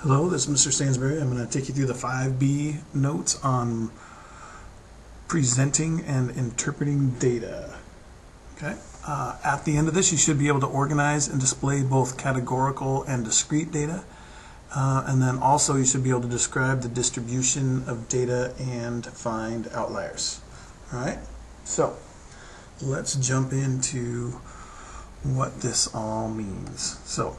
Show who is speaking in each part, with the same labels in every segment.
Speaker 1: Hello, this is Mr. Stansbury. I'm going to take you through the 5B notes on presenting and interpreting data. Okay. At the end of this, you should be able to organize and display both categorical and discrete data. And then also you should be able to describe the distribution of data and find outliers. All right. So let's jump into what this all means. So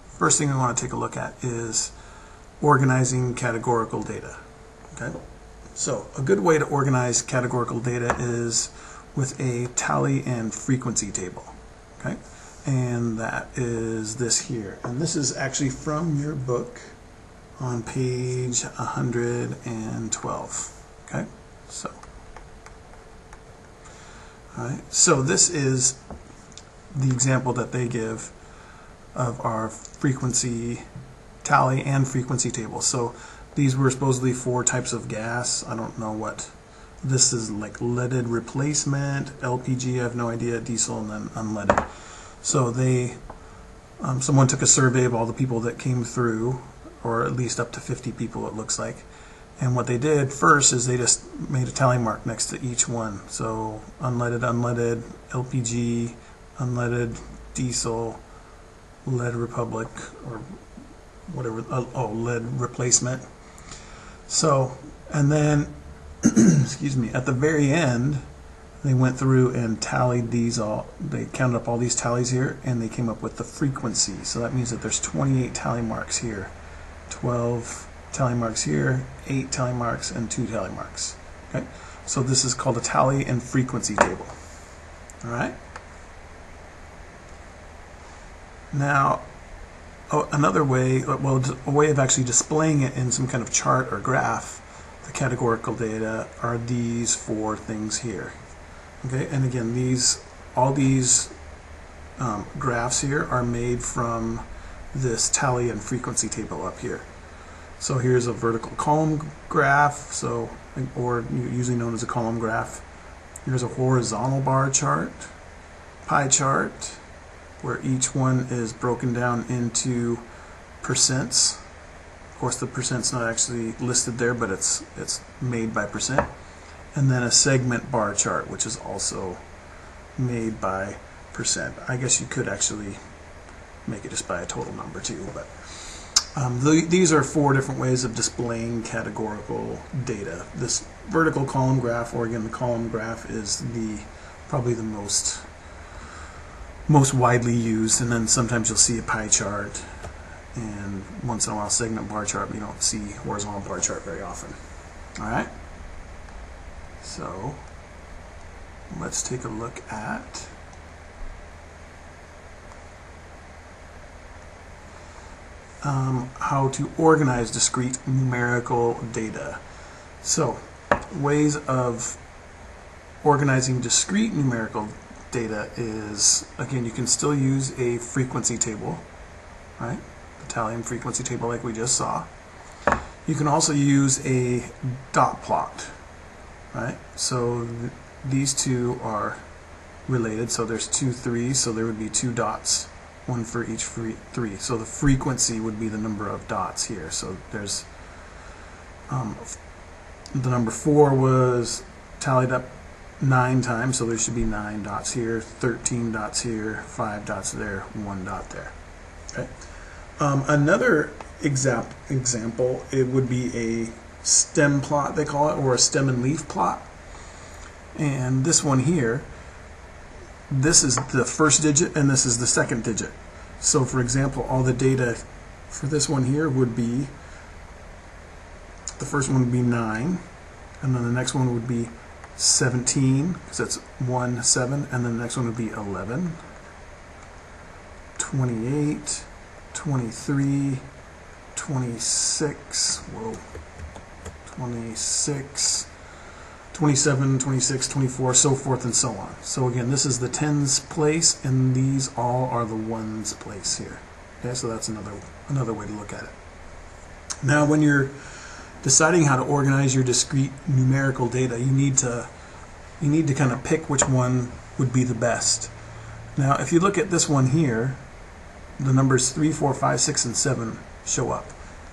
Speaker 1: first thing we want to take a look at is organizing categorical data. Okay, so a good way to organize categorical data is with a tally and frequency table. Okay, and that is this here, and this is actually from your book on page 112. Okay, so all right, so this is the example that they give of our frequency tally and frequency table. So these were supposedly 4 types of gas. I don't know what this is, like leaded replacement, LPG, I have no idea, diesel, and then unleaded. So they someone took a survey of all the people that came through, or at least up to 50 people it looks like, and what they did first is they just made a tally mark next to each one. So unleaded, unleaded, LPG, unleaded, diesel, lead republic, or whatever, lead replacement. So, and then excuse me, at the very end they went through and tallied these all, they counted up all these tallies here, and they came up with the frequency. So that means that there's 28 tally marks here, 12 tally marks here, 8 tally marks, and 2 tally marks. Okay, so this is called a tally and frequency table. All right, now another way, well, a way of actually displaying it in some kind of chart or graph, the categorical data, are these 4 things here. Okay, and again, all these graphs here are made from this tally and frequency table up here. So here's a vertical column graph, so, or usually known as a column graph. Here's a horizontal bar chart, pie chart, where each one is broken down into percents. Of course, the percent's not actually listed there, but it's made by percent. And then a segment bar chart, which is also made by percent. I guess you could actually make it just by a total number too, but these are 4 different ways of displaying categorical data. This vertical column graph, or again the column graph, is probably the most widely used, and then sometimes you'll see a pie chart, and once in a while segment bar chart, but you don't see horizontal bar chart very often. Alright, so let's take a look at how to organize discrete numerical data. So ways of organizing discrete numerical data is, again, you can still use a frequency table, right? The tally and frequency table like we just saw. You can also use a dot plot, right? So these two are related, so there's 2 3s, so there would be 2 dots, 1 for each 3. So the frequency would be the number of dots here. So there's the number 4 was tallied up 9 times, so there should be 9 dots here, 13 dots here, 5 dots there, 1 dot there. Okay. Another example, it would be a stem plot, they call it, or a stem and leaf plot. And this one here, this is the first digit and this is the second digit. So for example, all the data for this one here would be, the first one would be 9, and then the next one would be 17, because that's 1, 7, and then the next one would be 11, 28, 23, 26, 26, 27, 26, 24, so forth and so on. So again, this is the tens place, and these all are the ones place here. Okay, so that's another way to look at it. Now, when you're deciding how to organize your discrete numerical data, you need to kind of pick which one would be the best. Now, if you look at this one here, the numbers 3, 4, 5, 6, and 7 show up.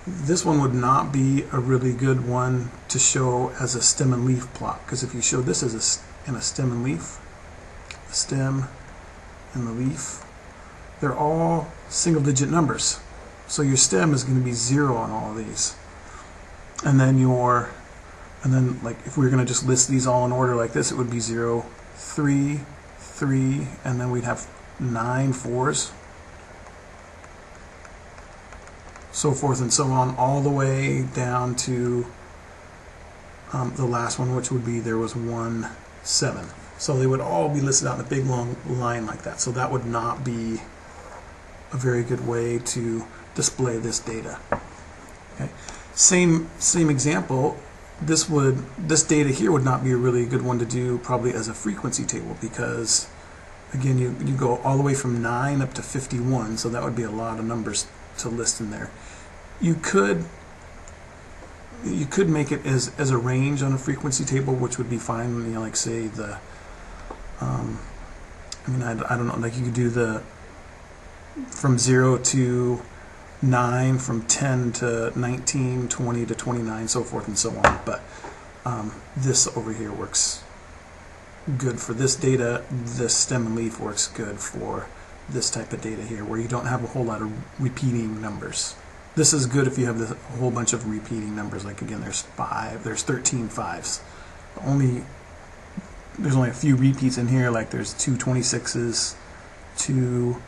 Speaker 1: This one would not be a really good one to show as a stem and leaf plot, because if you show this as in a stem and leaf, the stem and the leaf, they're all single-digit numbers. So your stem is going to be 0 on all of these. And then like if we were going to just list these all in order like this, it would be 0, 3, 3, and then we'd have 9 4s, so forth and so on, all the way down to the last one, which would be there was 1 7. So they would all be listed out in a big long line like that. So that would not be a very good way to display this data. Okay. Same example. This data here would not be a really good one to do probably as a frequency table, because again you go all the way from 9 up to 51, so that would be a lot of numbers to list in there. You could make it as a range on a frequency table, which would be fine. You know, like say the I don't know, like you could do the from 0 to 9, from 10 to 19, 20 to 29, so forth and so on. But this over here works good for this data. This stem and leaf works good for this type of data here, where you don't have a whole lot of repeating numbers. This is good if you have a whole bunch of repeating numbers. Like again, there's 13 5s. There's only a few repeats in here. Like there's 2 26s, 2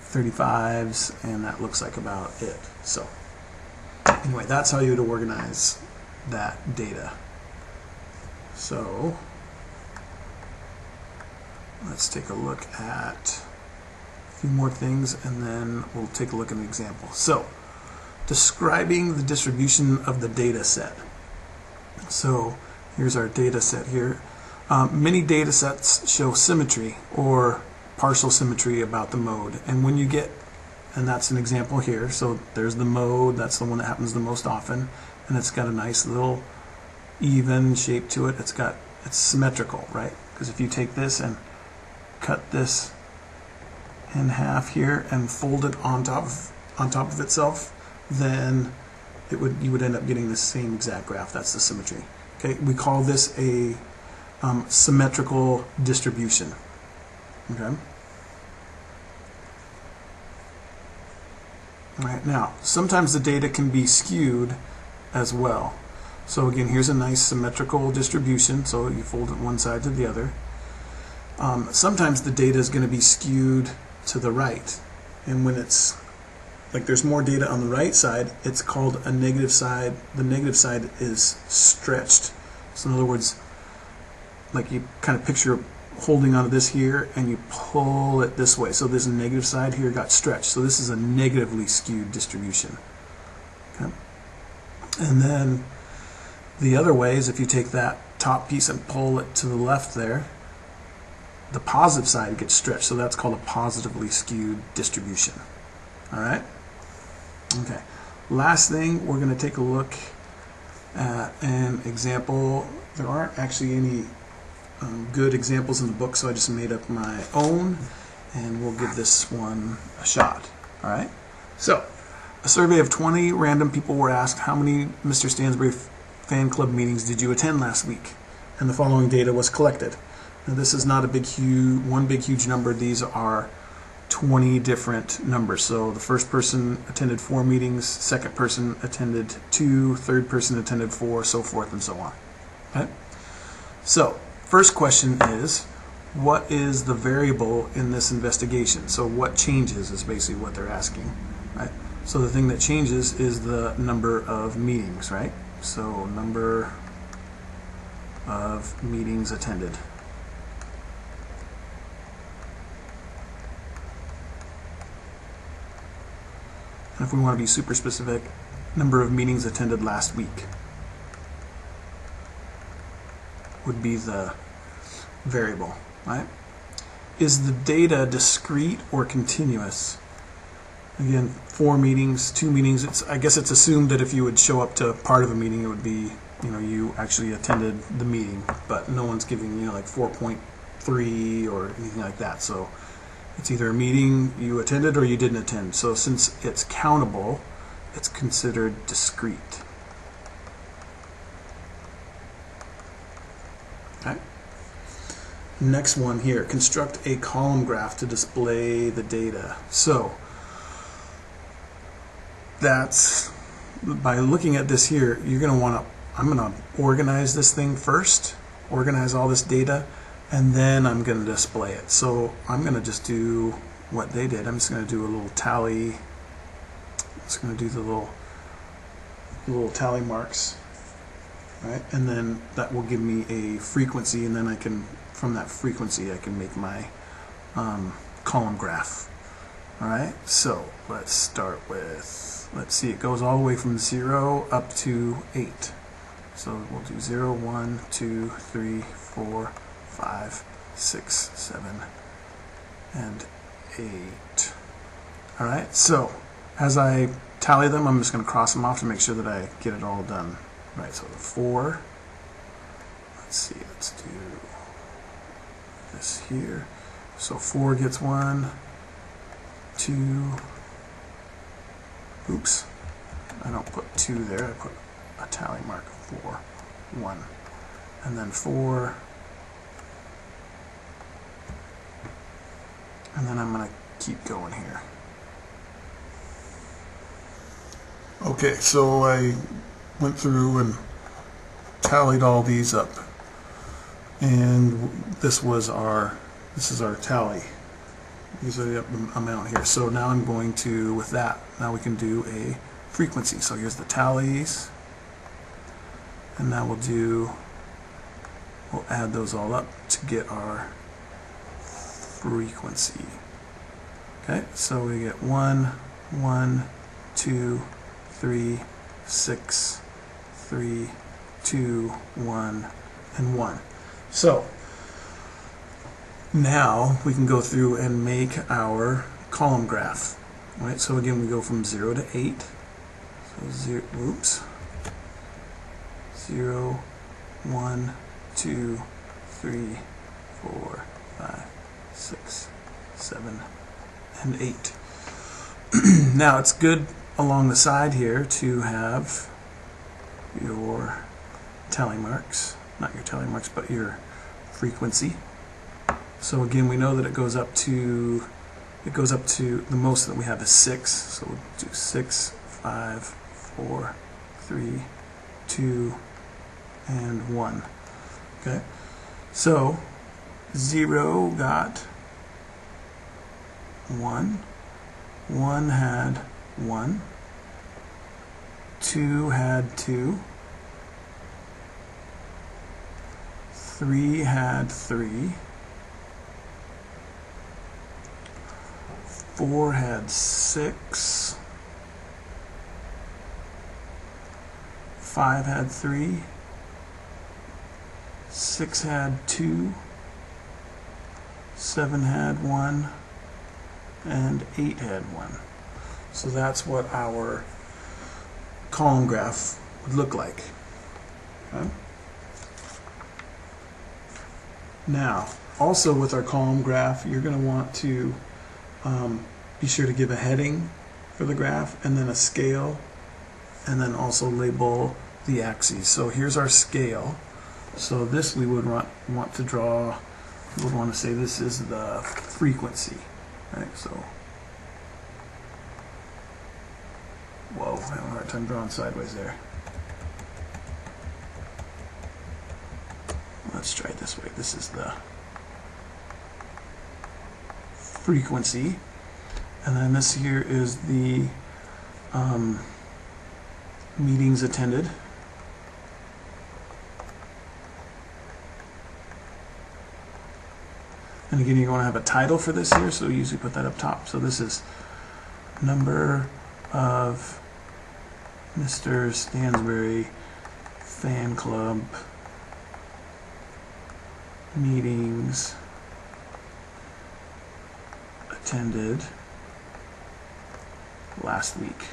Speaker 1: 35s, and that looks like about it. So anyway, that's how you would organize that data. So let's take a look at a few more things, and then we'll take a look at an example. So describing the distribution of the data set. So here's our data set here. Many data sets show symmetry or partial symmetry about the mode, and when you get, and that's an example here, so there's the mode, that's the one that happens the most often, and it's got a nice little even shape to it. It's symmetrical, right? Because if you take this and cut this in half here and fold it on top of itself, then you would end up getting the same exact graph. That's the symmetry. Okay, we call this a symmetrical distribution. Okay. All right. Now, sometimes the data can be skewed as well. So again, here's a nice symmetrical distribution. So you fold it one side to the other. Sometimes the data is going to be skewed to the right, and when it's like there's more data on the right side, it's called a negative side. The negative side is stretched. So in other words, like you kind of picture holding onto this here and you pull it this way. So this negative side here got stretched. So this is a negatively skewed distribution. Okay. And then the other way is if you take that top piece and pull it to the left there, the positive side gets stretched. So that's called a positively skewed distribution. All right. Okay. Last thing, we're going to take a look at an example. There aren't actually any good examples in the book, so I just made up my own, and we'll give this one a shot. All right. So, a survey of 20 random people were asked, how many Mr. Stansbury fan club meetings did you attend last week? And the following data was collected. Now, this is not one big huge number. These are 20 different numbers. So the first person attended 4 meetings, second person attended 2, third person attended 4, so forth and so on. Okay? So, first question is, what is the variable in this investigation? So what changes is basically what they're asking, right? So the thing that changes is the number of meetings, right? So number of meetings attended. And if we want to be super specific, number of meetings attended last week would be the variable, right? Is the data discrete or continuous? Again, 4 meetings, 2 meetings. I guess it's assumed that if you would show up to part of a meeting, it would be, you actually attended the meeting, but no one's giving, like 4.3 or anything like that. So it's either a meeting you attended or you didn't attend. So since it's countable, it's considered discrete. Okay. Next one here, construct a column graph to display the data. So that's, by looking at this here, you're going to want to, I'm going to organize this thing first, organize all this data, and then I'm going to display it. So I'm going to just do what they did. I'm just going to do a little tally. I'm just going to do the little tally marks, right? And then that will give me a frequency, and then I can, from that frequency, I can make my column graph. All right. So let's start with, let's see, it goes all the way from 0 up to 8. So we'll do 0, 1, 2, 3, 4, 5, 6, 7, and 8. All right. So as I tally them, I'm just going to cross them off to make sure that I get it all done. Right. So the 4. Let's see. Let's do this here. So 4 gets 1, 2. Oops. I don't put 2 there. I put a tally mark 4, 1, and then 4, and then I'm going to keep going here. Okay, so I went through and tallied all these up, and this is our tally. These are the amount here. So now I'm going to, with that, now we can do a frequency. So here's the tallies. And now we'll add those all up to get our frequency. Okay, so we get 1, 1, 2, 3, 6, 3, 2, 1, and 1. So now we can go through and make our column graph. Right, so again, we go from 0 to 8. So 0, 1, 2, 3, 4, 5, 6, 7, and 8. Now it's good along the side here to have your tally marks, not your tally marks, but your frequency. So again, we know that it goes up to the most that we have is 6. So we'll do 6, 5, 4, 3, 2, and 1. Okay, so 0 got 1, 1 had 1, 2 had 2, 3 had 3, 4 had 6, 5 had 3, 6 had 2, 7 had 1, and 8 had 1. So that's what our column graph would look like. Okay. Now, also with our column graph, you're going to want to be sure to give a heading for the graph, and then a scale, and then also label the axes. So here's our scale. So this we would want to draw, we would want to say this is the frequency, right? So, whoa, I have a hard time drawing sideways there. Let's try it this way. This is the frequency, and then this here is the meetings attended. And again, you're going to have a title for this here, so you usually put that up top. So this is number of Mr. Stansbury fan club meetings attended last week.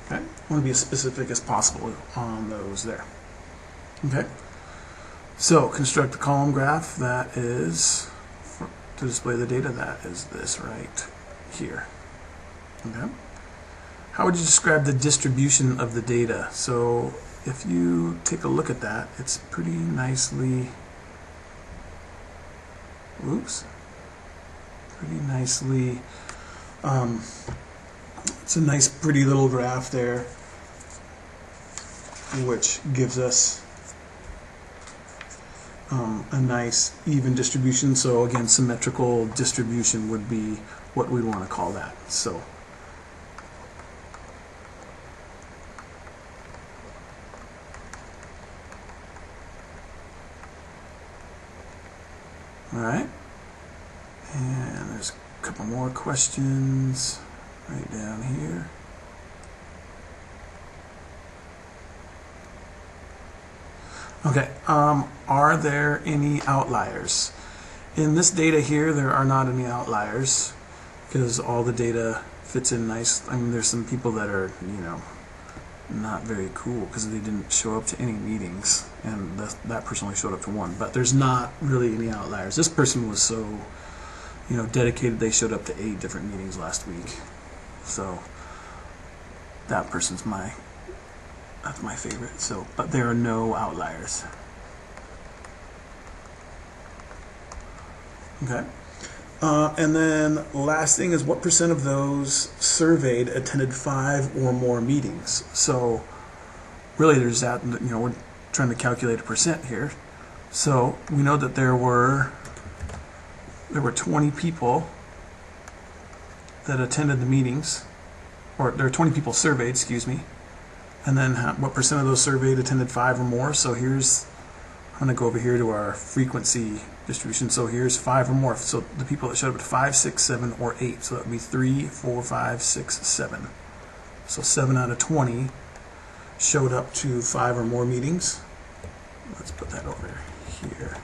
Speaker 1: Okay, I want to be as specific as possible on those there. Okay, so construct the column graph that is to display the data. That is this right here. Okay. How would you describe the distribution of the data? So if you take a look at that, it's pretty nicely, it's a nice pretty little graph there, which gives us a nice even distribution. So again, symmetrical distribution would be what we'd want to call that. So all right, and there's a couple more questions right down here. Okay, are there any outliers? In this data here, there are not any outliers because all the data fits in nice. I mean, there's some people that are, not very cool because they didn't show up to any meetings, and that person only showed up to one. But there's not really any outliers. This person was so, dedicated. They showed up to 8 different meetings last week. So that person's that's my favorite. So, but there are no outliers. Okay. And then last thing is, what percent of those surveyed attended 5 or more meetings? So really there's that, we're trying to calculate a percent here. So we know that there were 20 people that attended the meetings, or there are 20 people surveyed, excuse me. And then what percent of those surveyed attended 5 or more? So I'm going to go over here to our frequency distribution. So here's 5 or more. So the people that showed up at 5, 6, 7, or 8. So that would be 3, 4, 5, 6, 7. So 7 out of 20 showed up to 5 or more meetings. Let's put that over here.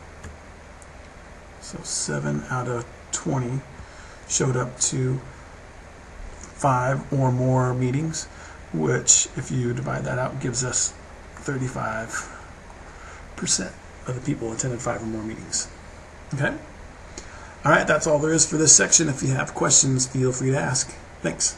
Speaker 1: So 7 out of 20 showed up to 5 or more meetings, which, if you divide that out, gives us 35% of the people attended 5 or more meetings. Okay? All right, that's all there is for this section. If you have questions, feel free to ask. Thanks.